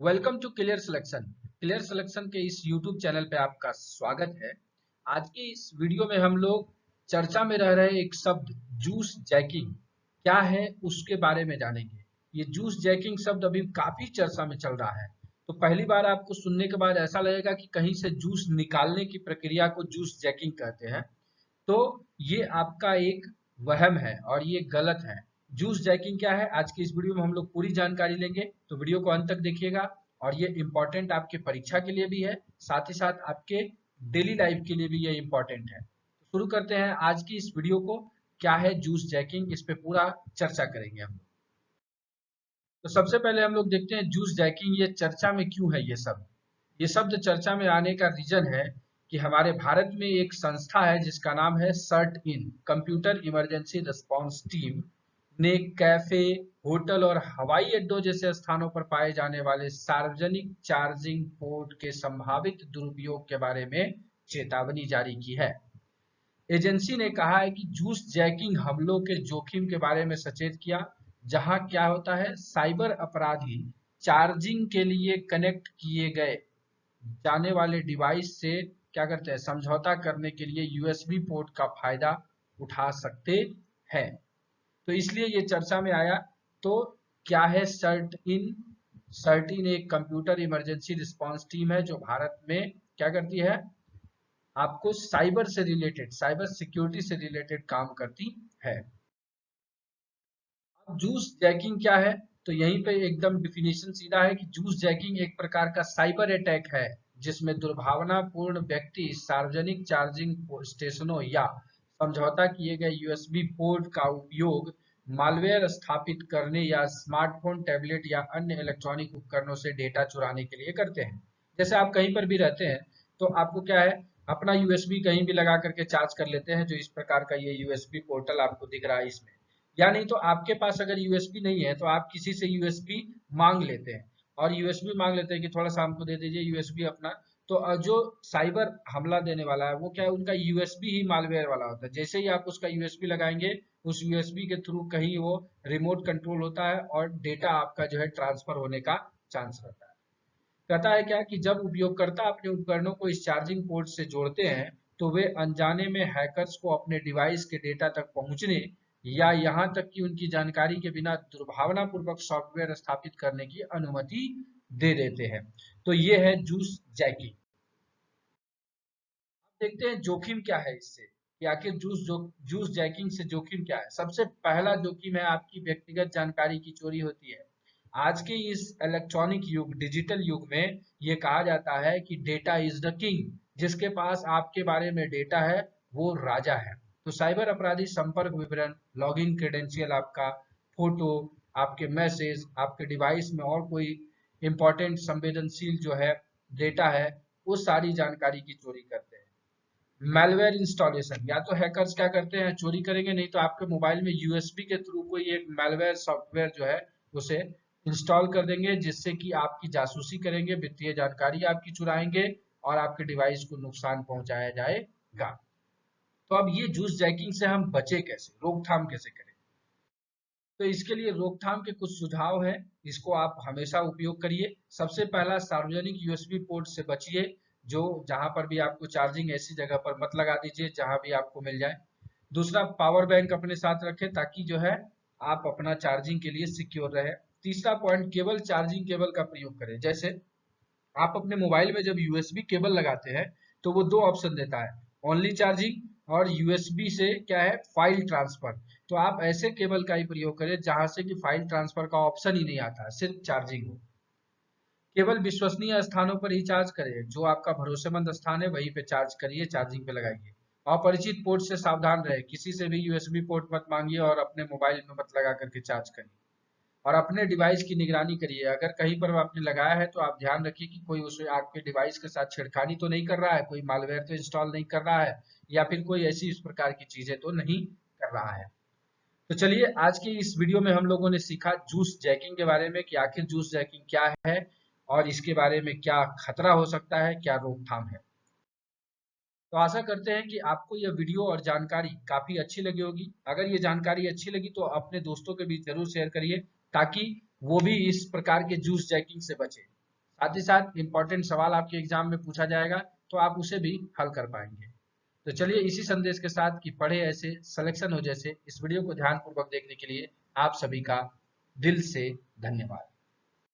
Welcome to Clear Selection. Clear Selection के इस YouTube channel पे आपका स्वागत है। आज की इस वीडियो में हम लोग चर्चा में रह रहे एक शब्द जूस जैकिंग क्या है उसके बारे में जानेंगे। ये जूस जैकिंग शब्द अभी काफी चर्चा में चल रहा है। तो पहली बार आपको सुनने के बाद ऐसा लगेगा कि कहीं से जूस निकालने की प्रक्रिया को जूस जैकिंग कहते हैं। तो ये आपका एक वहम है और ये गलत है। जूस जैकिंग क्या है, आज की इस वीडियो में हम लोग पूरी जानकारी लेंगे, तो वीडियो को अंत तक देखिएगा। और ये इम्पोर्टेंट आपके परीक्षा के लिए भी है, साथ ही साथ आपके डेली लाइफ के लिए भी ये इम्पोर्टेंट है। शुरू करते हैं आज की इस वीडियो को। क्या है जूस जैकिंग, इस पे पूरा चर्चा करेंगे हम लोग। तो सबसे पहले हम लोग देखते हैं जूस जैकिंग ये चर्चा में क्यों है। ये शब्द चर्चा में आने का रीजन है कि हमारे भारत में एक संस्था है जिसका नाम है CERT in computer emergency response team ने कैफे, होटल और हवाई अड्डों जैसे स्थानों पर पाए जाने वाले सार्वजनिक चार्जिंग पोर्ट के संभावित दुरुपयोग के बारे में चेतावनी जारी की है। एजेंसी ने कहा है कि जूस जैकिंग हमलों के जोखिम के बारे में सचेत किया, जहां क्या होता है, साइबर अपराधी चार्जिंग के लिए कनेक्ट किए गए जाने वाले डिवाइस से क्या करते हैं, समझौता करने के लिए यूएसबी पोर्ट का फायदा उठा सकते हैं। तो इसलिए ये चर्चा में आया। तो क्या है सर्ट इन? सर्ट इन एक कंप्यूटर इमरजेंसी रिस्पांस टीम है जो भारत में क्या करती है, आपको साइबर से रिलेटेड, साइबर सिक्योरिटी से रिलेटेड काम करती है। अब जूस जैकिंग क्या है, तो यहीं पे एकदम डिफिनेशन सीधा है कि जूस जैकिंग एक प्रकार का साइबर अटैक है जिसमें दुर्भावनापूर्ण व्यक्ति सार्वजनिक चार्जिंग स्टेशनों या समझौता किए गए यूएसबी पोर्ट का उपयोग मालवेयर स्थापित करने या स्मार्टफोन, टैबलेट या अन्य इलेक्ट्रॉनिक उपकरणों से डेटा चुराने के लिए करते हैं। जैसे आप कहीं पर भी रहते हैं तो आपको क्या है, अपना यूएसबी कहीं भी लगा करके चार्ज कर लेते हैं, जो इस प्रकार का ये यूएसबी पोर्टल आपको दिख रहा है इसमें। या नहीं तो आपके पास अगर यूएसबी नहीं है तो आप किसी से यूएसबी मांग लेते हैं, और यूएसबी मांग लेते हैं कि थोड़ा सा हमको दे दीजिए यूएसबी अपना। तो जो साइबर हमला देने वाला है वो क्या है, उनका यूएसबी ही मालवेयर वाला होता है। जैसे ही आप उसका यूएसबी लगाएंगे, उस यूएसबी के थ्रू कहीं वो रिमोट कंट्रोल होता है और डेटा आपका जो है ट्रांसफर होने का चांस रहता है। कहता है क्या कि जब उपयोगकर्ता अपने उपकरणों को इस चार्जिंग पोर्ट से जोड़ते हैं तो वे अनजाने में हैकर्स को अपने डिवाइस के डेटा तक पहुंचने या यहां तक कि उनकी जानकारी के बिना दुर्भावनापूर्वक सॉफ्टवेयर स्थापित करने की अनुमति दे देते हैं। तो ये है जूस जैकिंग। अब देखते हैं जोखिम क्या है इससे, कि आखिर जूस जैकिंग से जोखिम क्या है। सबसे पहला जोखिम है आपकी व्यक्तिगत जानकारी की चोरी होती है। आज के इस इलेक्ट्रॉनिक युग, डिजिटल युग में ये कहा जाता है कि डेटा इज द किंग। जिसके पास आपके बारे में डेटा है वो राजा है। तो साइबर अपराधी संपर्क विवरण, लॉगिन क्रेडेंशियल, आपका फोटो, आपके मैसेज, आपके डिवाइस में और कोई इंपॉर्टेंट संवेदनशील जो है डेटा है, वो सारी जानकारी की चोरी करते हैं। मैलवेयर इंस्टॉलेशन, या तो हैकर्स क्या करते हैं, चोरी करेंगे, नहीं तो आपके मोबाइल में यूएसबी के थ्रू कोई एक मैलवेयर सॉफ्टवेयर जो है उसे इंस्टॉल कर देंगे, जिससे कि आपकी जासूसी करेंगे, वित्तीय जानकारी आपकी चुराएंगे और आपके डिवाइस को नुकसान पहुंचाया जाएगा। तो अब ये जूस जैकिंग से हम बचे कैसे, रोकथाम कैसे करें? तो इसके लिए रोकथाम के कुछ सुझाव हैं, इसको आप हमेशा उपयोग करिए। सबसे पहला, सार्वजनिक यूएसबी पोर्ट से बचिए। जो जहां पर भी आपको चार्जिंग, ऐसी जगह पर मत लगा दीजिए जहां भी आपको मिल जाए। दूसरा, पावर बैंक अपने साथ रखें ताकि जो है आप अपना चार्जिंग के लिए सिक्योर रहे। तीसरा पॉइंट, केवल चार्जिंग केबल का प्रयोग करें। जैसे आप अपने मोबाइल में जब यूएसबी केबल लगाते हैं तो वो दो ऑप्शन देता है, ओनली चार्जिंग और यूएसबी से क्या है, फाइल ट्रांसफर। तो आप ऐसे केबल का ही प्रयोग करें जहां से कि फाइल ट्रांसफर का ऑप्शन ही नहीं आता, सिर्फ चार्जिंग हो। केवल विश्वसनीय स्थानों पर ही चार्ज करें, जो आपका भरोसेमंद स्थान है वहीं पे चार्ज करिए, चार्जिंग पे लगाइए। अपरिचित पोर्ट से सावधान रहे, किसी से भी यूएसबी पोर्ट मत मांगिए और अपने मोबाइल में मत लगा करके चार्ज करिए। और अपने डिवाइस की निगरानी करिए, अगर कहीं पर आपने लगाया है तो आप ध्यान रखिए कि कोई उस आपके डिवाइस के साथ छेड़खानी तो नहीं कर रहा है, कोई मालवेयर तो इंस्टॉल नहीं कर रहा है, या फिर कोई ऐसी इस प्रकार की चीजें तो नहीं कर रहा है। तो चलिए, आज की इस वीडियो में हम लोगों ने सीखा जूस जैकिंग के बारे में कि आखिर जूस जैकिंग क्या है और इसके बारे में क्या खतरा हो सकता है, क्या रोकथाम है। तो आशा करते हैं कि आपको यह वीडियो और जानकारी काफी अच्छी लगी होगी। अगर ये जानकारी अच्छी लगी तो अपने दोस्तों के बीच जरूर शेयर करिए ताकि वो भी इस प्रकार के जूस जैकिंग से बचे। साथ ही साथ इंपॉर्टेंट सवाल आपके एग्जाम में पूछा जाएगा, तो आप उसे भी हल कर पाएंगे। तो चलिए इसी संदेश के साथ कि पढ़े ऐसे सिलेक्शन हो जैसे, इस वीडियो को ध्यानपूर्वक देखने के लिए आप सभी का दिल से धन्यवाद।